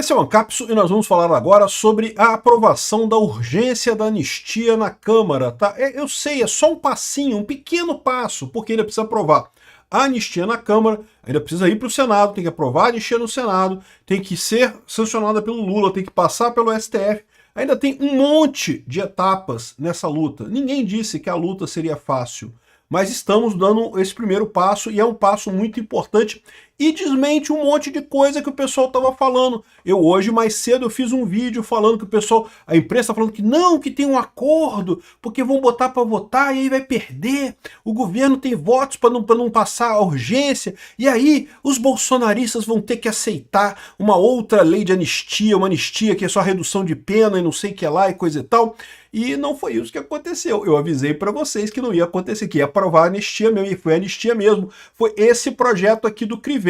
Esse é o Ancapso e nós vamos falar agora sobre a aprovação da urgência da anistia na Câmara, tá? Eu sei, é só um passinho, um pequeno passo, porque ainda precisa aprovar a anistia na Câmara, ainda precisa ir para o Senado, tem que aprovar a anistia no Senado, tem que ser sancionada pelo Lula, tem que passar pelo STF, ainda tem um monte de etapas nessa luta. Ninguém disse que a luta seria fácil, mas estamos dando esse primeiro passo e é um passo muito importante e desmente um monte de coisa que o pessoal estava falando. Eu hoje, mais cedo, eu fiz um vídeo falando que o pessoal, a imprensa está falando que não, que tem um acordo, porque vão botar para votar e aí vai perder. O governo tem votos para não passar a urgência e aí os bolsonaristas vão ter que aceitar uma outra lei de anistia, uma anistia que é só redução de pena e não sei o que lá e coisa e tal. E não foi isso que aconteceu. Eu avisei para vocês que não ia acontecer, que ia aprovar a anistia mesmo, e foi a anistia mesmo. Foi esse projeto aqui do Crivella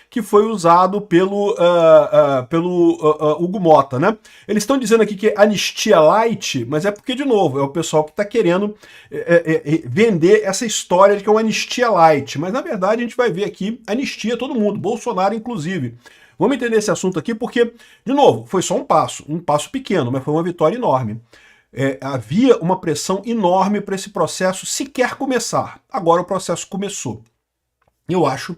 que foi usado pelo Hugo Mota, né? Eles estão dizendo aqui que é anistia light, mas é porque, de novo, é o pessoal que está querendo vender essa história de que é uma anistia light. Mas, na verdade, a gente vai ver aqui anistia todo mundo, Bolsonaro inclusive. Vamos entender esse assunto aqui porque, de novo, foi só um passo pequeno, mas foi uma vitória enorme. Havia uma pressão enorme para esse processo sequer começar. Agora o processo começou. Eu acho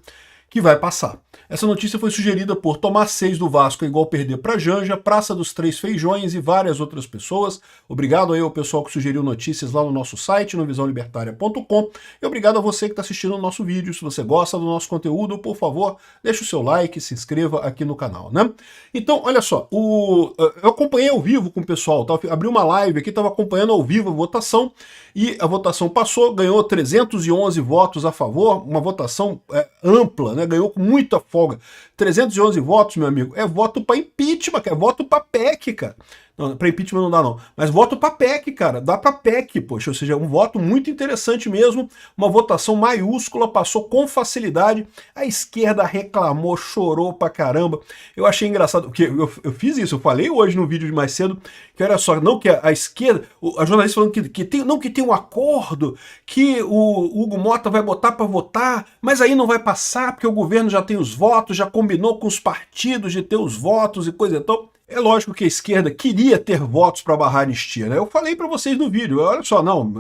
que vai passar. Essa notícia foi sugerida por Tomás 6 do Vasco é igual perder para Janja, Praça dos Três Feijões e várias outras pessoas. Obrigado aí ao pessoal que sugeriu notícias lá no nosso site, no visãolibertaria.com, e obrigado a você que está assistindo o nosso vídeo. Se você gosta do nosso conteúdo, por favor, deixe o seu like, se inscreva aqui no canal, né? Então, olha só, eu acompanhei ao vivo com o pessoal, tá? Abri uma live aqui, estava acompanhando ao vivo a votação, e a votação passou, ganhou 311 votos a favor, uma votação ampla, né? Ganhou com muita folga. 311 votos, meu amigo, é voto para impeachment, é voto para PEC, cara. Não, para impeachment não dá não, mas voto para PEC, cara, dá para PEC, poxa, ou seja, um voto muito interessante mesmo, uma votação maiúscula, passou com facilidade, a esquerda reclamou, chorou pra caramba. Eu achei engraçado, porque eu fiz isso, eu falei hoje no vídeo de mais cedo, que era só, não que a esquerda, a jornalista falando que tem um acordo, que o Hugo Mota vai botar para votar, mas aí não vai passar, porque o governo já tem os votos, já combinou com os partidos de ter os votos e coisa e tal. É lógico que a esquerda queria ter votos para barrar a anistia, né? Eu falei para vocês no vídeo, olha só, não,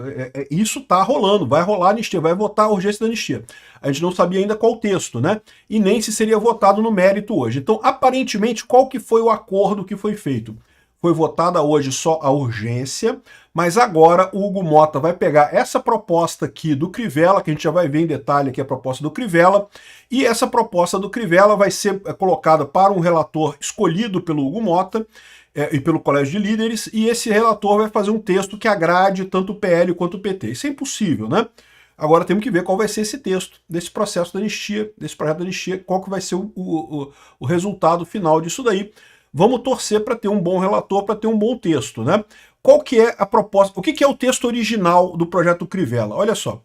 isso tá rolando, vai rolar a anistia, vai votar a urgência da anistia. A gente não sabia ainda qual texto, né? E nem se seria votado no mérito hoje. Então, aparentemente, qual que foi o acordo que foi feito? Foi votada hoje só a urgência, mas agora o Hugo Mota vai pegar essa proposta aqui do Crivella, que a gente já vai ver em detalhe aqui a proposta do Crivella, e essa proposta do Crivella vai ser colocada para um relator escolhido pelo Hugo Mota e pelo Colégio de Líderes, e esse relator vai fazer um texto que agrade tanto o PL quanto o PT. Isso é impossível, né? Agora temos que ver qual vai ser esse texto, desse processo da anistia, desse projeto da anistia, qual que vai ser o resultado final disso daí. Vamos torcer para ter um bom relator, para ter um bom texto, né? Qual que é a proposta? O que é o texto original do projeto Crivella? Olha só.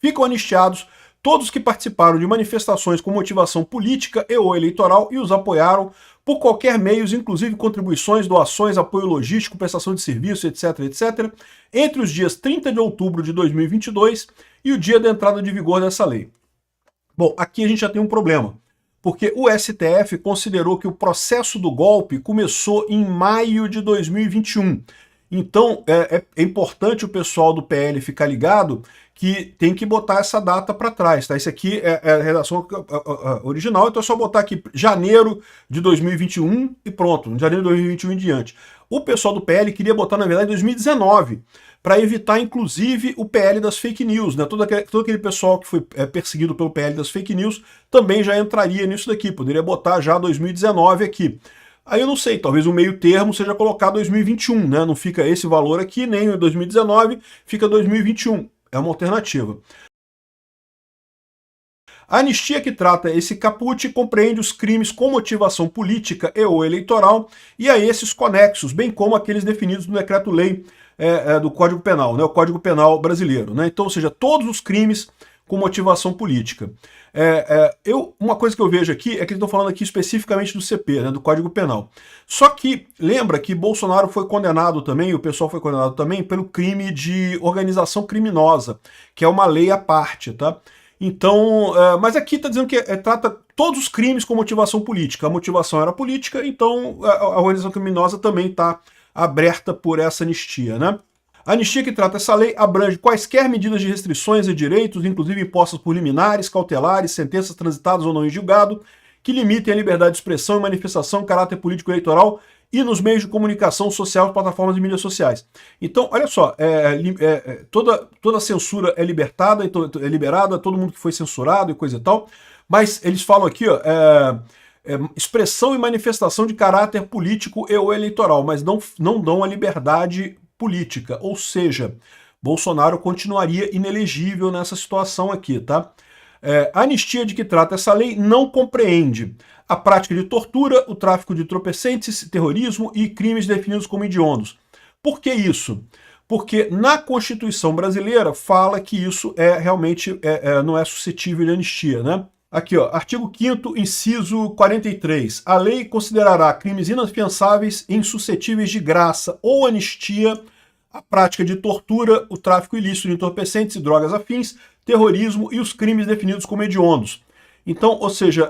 Ficam anistiados todos que participaram de manifestações com motivação política e ou eleitoral e os apoiaram por qualquer meios, inclusive contribuições, doações, apoio logístico, prestação de serviço, etc., etc., entre os dias 30 de outubro de 2022 e o dia da entrada de vigor dessa lei. Bom, aqui a gente já tem um problema, porque o STF considerou que o processo do golpe começou em maio de 2021. Então, é importante o pessoal do PL ficar ligado que tem que botar essa data para trás, tá? Isso aqui é a redação original, então é só botar aqui janeiro de 2021 e pronto, de janeiro de 2021 em diante. O pessoal do PL queria botar, na verdade, 2019, para evitar, inclusive, o PL das fake news, né? Todo aquele pessoal que foi perseguido pelo PL das fake news também já entraria nisso daqui, poderia botar já 2019 aqui. Aí eu não sei, talvez o meio termo seja colocar 2021, né? Não fica esse valor aqui, nem 2019, fica 2021. É uma alternativa. A anistia que trata esse caput compreende os crimes com motivação política e ou eleitoral e a esses conexos, bem como aqueles definidos no decreto-lei do Código Penal, né? O Código Penal brasileiro, né? Então, ou seja, todos os crimes com motivação política. Uma coisa que eu vejo aqui é que eles estão falando aqui especificamente do CP, né, do Código Penal. Só que lembra que Bolsonaro foi condenado também, o pessoal foi condenado também pelo crime de organização criminosa, que é uma lei à parte, tá? Então, mas aqui está dizendo que trata todos os crimes com motivação política. A motivação era política, então a organização criminosa também está aberta por essa anistia, né? A anistia que trata essa lei abrange quaisquer medidas de restrições e direitos, inclusive impostas por liminares, cautelares, sentenças transitadas ou não em julgado, que limitem a liberdade de expressão e manifestação, caráter político eleitoral e nos meios de comunicação social, plataformas de mídias sociais. Então, olha só, toda censura é libertada, então, é liberada, todo mundo que foi censurado e coisa e tal, mas eles falam aqui, ó, expressão e manifestação de caráter político e ou eleitoral, mas não dão a liberdade política, ou seja, Bolsonaro continuaria inelegível nessa situação aqui, tá? A anistia de que trata essa lei não compreende a prática de tortura, o tráfico de entorpecentes, terrorismo e crimes definidos como hediondos. Por que isso? Porque na Constituição brasileira fala que isso realmente não é suscetível de anistia, né? Aqui, ó, artigo 5º, inciso 43. A lei considerará crimes inafiançáveis e insuscetíveis de graça ou anistia a prática de tortura, o tráfico ilícito de entorpecentes e drogas afins, terrorismo e os crimes definidos como hediondos. Então, ou seja,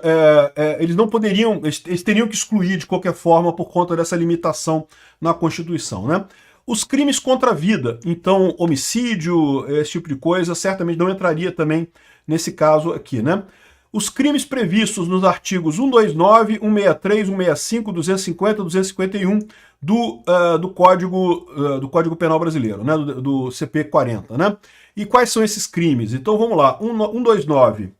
eles não poderiam, eles teriam que excluir de qualquer forma por conta dessa limitação na Constituição, né? Os crimes contra a vida, então homicídio, esse tipo de coisa, certamente não entraria também nesse caso aqui, né? Os crimes previstos nos artigos 129, 163, 165, 250, 251 do Código Penal Brasileiro, né? do CP 40, né? E quais são esses crimes? Então vamos lá, 129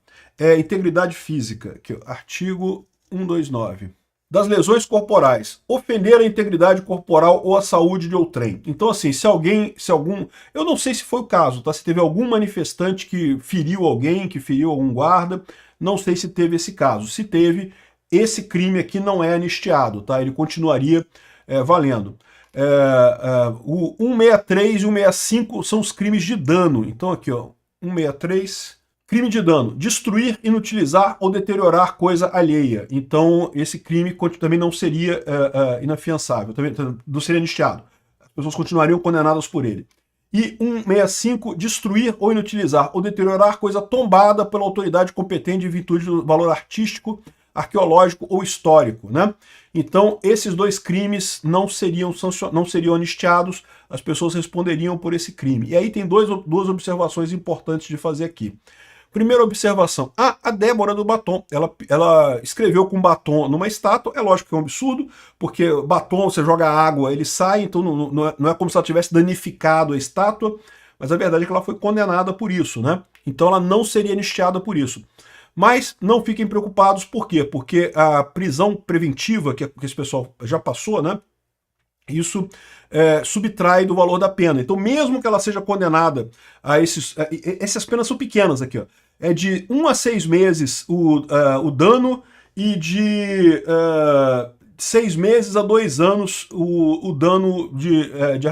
integridade física, aqui, artigo 129. Das lesões corporais, ofender a integridade corporal ou a saúde de outrem. Então, assim, se algum... Eu não sei se foi o caso, tá? Se teve algum manifestante que feriu alguém, que feriu algum guarda, não sei se teve esse caso. Se teve, esse crime aqui não é anistiado, tá? Ele continuaria valendo. O 163 e 165 são os crimes de dano. Então, aqui, ó, 163... Crime de dano, destruir, inutilizar ou deteriorar coisa alheia. Então, esse crime também não seria inafiançável, também não seria anistiado. As pessoas continuariam condenadas por ele. E 165, destruir ou inutilizar ou deteriorar coisa tombada pela autoridade competente em virtude do valor artístico, arqueológico ou histórico, né? Então, esses dois crimes não seriam anistiados, as pessoas responderiam por esse crime. E aí tem duas observações importantes de fazer aqui. Primeira observação, a Débora do batom, ela escreveu com batom numa estátua, é lógico que é um absurdo, porque batom, você joga água, ele sai, então não é como se ela tivesse danificado a estátua, mas a verdade é que ela foi condenada por isso, né? Então ela não seria anistiada por isso. Mas não fiquem preocupados, por quê? Porque a prisão preventiva que esse pessoal já passou, né? Isso subtrai do valor da pena. Então, mesmo que ela seja condenada a essas penas são pequenas aqui, ó. É de 1 a 6 meses o dano e de 6 meses a 2 anos o dano de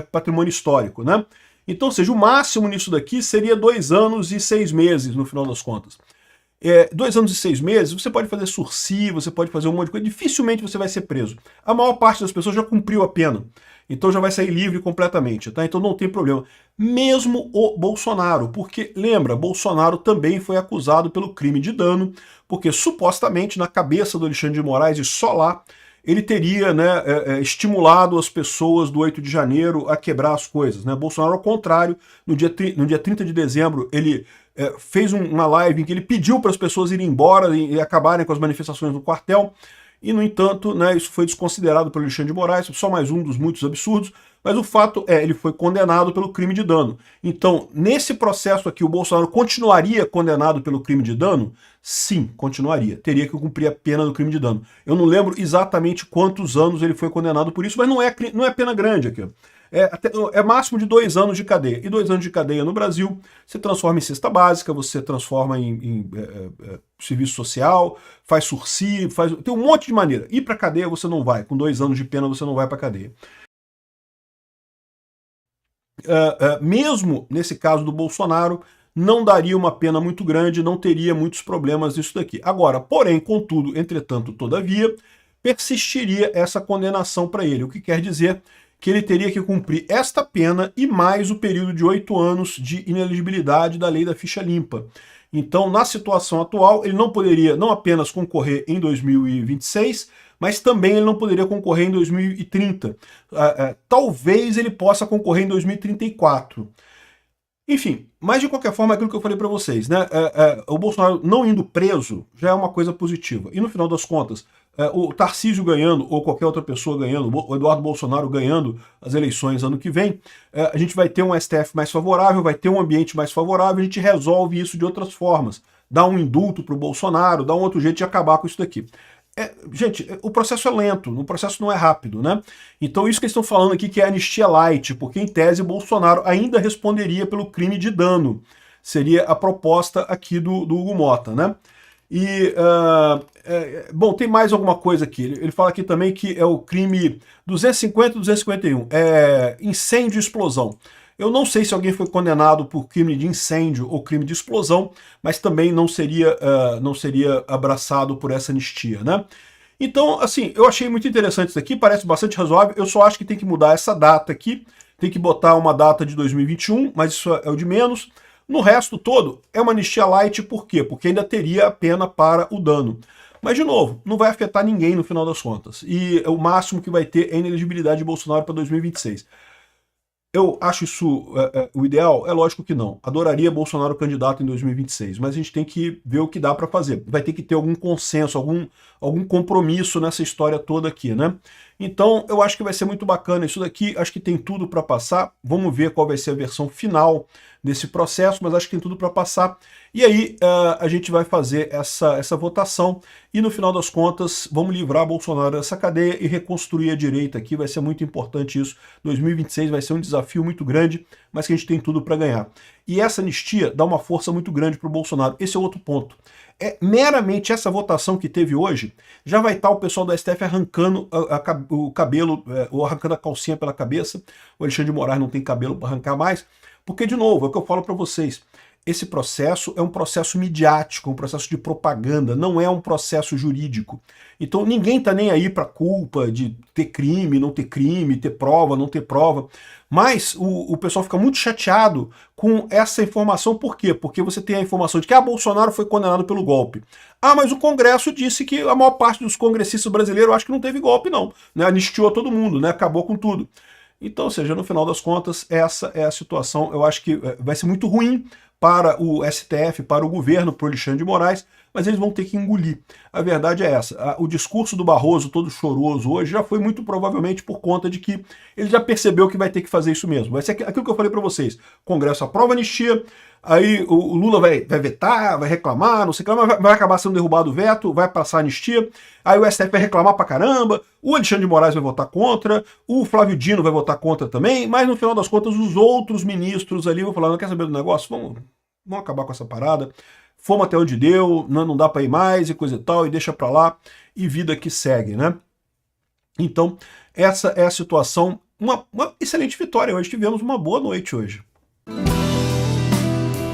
patrimônio histórico, né? Então, ou seja, o máximo nisso daqui seria 2 anos e 6 meses, no final das contas. 2 anos e 6 meses, você pode fazer sursi, você pode fazer um monte de coisa, dificilmente você vai ser preso. A maior parte das pessoas já cumpriu a pena, então já vai sair livre completamente, tá? Então não tem problema. Mesmo o Bolsonaro, porque, lembra, Bolsonaro também foi acusado pelo crime de dano, porque supostamente na cabeça do Alexandre de Moraes, e só lá, ele teria, né, estimulado as pessoas do 8 de janeiro a quebrar as coisas, né? Bolsonaro, ao contrário, no dia 30 de dezembro, ele fez uma live em que ele pediu para as pessoas irem embora e acabarem com as manifestações no quartel, e, no entanto, né, isso foi desconsiderado pelo Alexandre de Moraes, só mais um dos muitos absurdos, mas o fato ele foi condenado pelo crime de dano. Então, nesse processo aqui, o Bolsonaro continuaria condenado pelo crime de dano? Sim, continuaria. Teria que cumprir a pena do crime de dano. Eu não lembro exatamente quantos anos ele foi condenado por isso, mas não é pena grande aqui. É máximo de 2 anos de cadeia. E 2 anos de cadeia no Brasil, você transforma em cesta básica, você transforma em serviço social, faz sursi, tem um monte de maneira. Ir para cadeia você não vai. Com 2 anos de pena você não vai para cadeia. Mesmo nesse caso do Bolsonaro, não daria uma pena muito grande, não teria muitos problemas nisso daqui. Agora, porém, contudo, entretanto, todavia, persistiria essa condenação para ele, o que quer dizer que ele teria que cumprir esta pena e mais o período de 8 anos de inelegibilidade da lei da ficha limpa. Então, na situação atual, ele não poderia não apenas concorrer em 2026, mas também ele não poderia concorrer em 2030. Talvez ele possa concorrer em 2034. Enfim, mas de qualquer forma, é aquilo que eu falei para vocês, né? O Bolsonaro não indo preso já é uma coisa positiva. E no final das contas, o Tarcísio ganhando, ou qualquer outra pessoa ganhando, o Eduardo Bolsonaro ganhando as eleições ano que vem, a gente vai ter um STF mais favorável, vai ter um ambiente mais favorável, a gente resolve isso de outras formas. Dá um indulto para o Bolsonaro, dá um outro jeito de acabar com isso daqui. Gente, o processo é lento, o processo não é rápido, né? Então isso que eles estão falando aqui que é anistia light, porque em tese Bolsonaro ainda responderia pelo crime de dano. Seria a proposta aqui do Hugo Mota, né? E, bom, tem mais alguma coisa aqui. Ele fala aqui também que é o crime 250 e 251, incêndio e explosão. Eu não sei se alguém foi condenado por crime de incêndio ou crime de explosão, mas também não seria abraçado por essa anistia, né? Então, assim, eu achei muito interessante isso aqui, parece bastante razoável, eu só acho que tem que mudar essa data aqui, tem que botar uma data de 2021, mas isso é o de menos. No resto todo, é uma anistia light, por quê? Porque ainda teria a pena para o dano. Mas, de novo, não vai afetar ninguém no final das contas. E o máximo que vai ter é a inelegibilidade de Bolsonaro para 2026. Eu acho isso o ideal? É lógico que não. Adoraria Bolsonaro candidato em 2026, mas a gente tem que ver o que dá para fazer. Vai ter que ter algum consenso, algum compromisso nessa história toda aqui, né? Então, eu acho que vai ser muito bacana isso daqui, acho que tem tudo para passar. Vamos ver qual vai ser a versão final desse processo, mas acho que tem tudo para passar. E aí a gente vai fazer essa votação e no final das contas vamos livrar Bolsonaro dessa cadeia e reconstruir a direita aqui, vai ser muito importante isso. 2026 vai ser um desafio muito grande, mas que a gente tem tudo para ganhar. E essa anistia dá uma força muito grande para o Bolsonaro. Esse é outro ponto. Meramente essa votação que teve hoje, já vai estar o pessoal do STF arrancando o cabelo, ou arrancando a calcinha pela cabeça. O Alexandre de Moraes não tem cabelo para arrancar mais, porque, de novo, é o que eu falo para vocês, esse processo é um processo midiático, um processo de propaganda, não é um processo jurídico. Então ninguém está nem aí para a culpa de ter crime, não ter crime, ter prova, não ter prova. Mas o pessoal fica muito chateado com essa informação. Por quê? Porque você tem a informação de que Bolsonaro foi condenado pelo golpe. Mas o Congresso disse que a maior parte dos congressistas brasileiros acho que não teve golpe, não. Né? Anistiou todo mundo, né? Acabou com tudo. Então, ou seja, no final das contas, essa é a situação. Eu acho que vai ser muito ruim para o STF, para o governo, para o Alexandre de Moraes, mas eles vão ter que engolir. A verdade é essa. O discurso do Barroso, todo choroso hoje, já foi muito provavelmente por conta de que ele já percebeu que vai ter que fazer isso mesmo. Vai ser aquilo que eu falei para vocês. O Congresso aprova a anistia, aí o Lula vai vetar, vai reclamar, não sei o que, mas vai acabar sendo derrubado o veto, vai passar a anistia, aí o STF vai reclamar pra caramba, o Alexandre de Moraes vai votar contra, o Flávio Dino vai votar contra também, mas no final das contas os outros ministros ali vão falar, não quer saber do negócio? Vamos acabar com essa parada, fomos até onde deu, não dá pra ir mais e coisa e tal, e deixa pra lá, e vida que segue, né? Então, essa é a situação, uma excelente vitória hoje, tivemos uma boa noite hoje.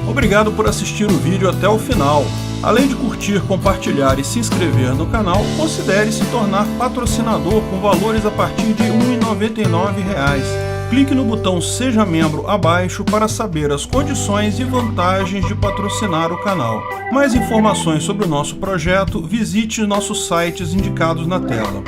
Obrigado por assistir o vídeo até o final. Além de curtir, compartilhar e se inscrever no canal, considere se tornar patrocinador com valores a partir de R$ 1,99. Clique no botão Seja Membro abaixo para saber as condições e vantagens de patrocinar o canal. Mais informações sobre o nosso projeto, visite nossos sites indicados na tela.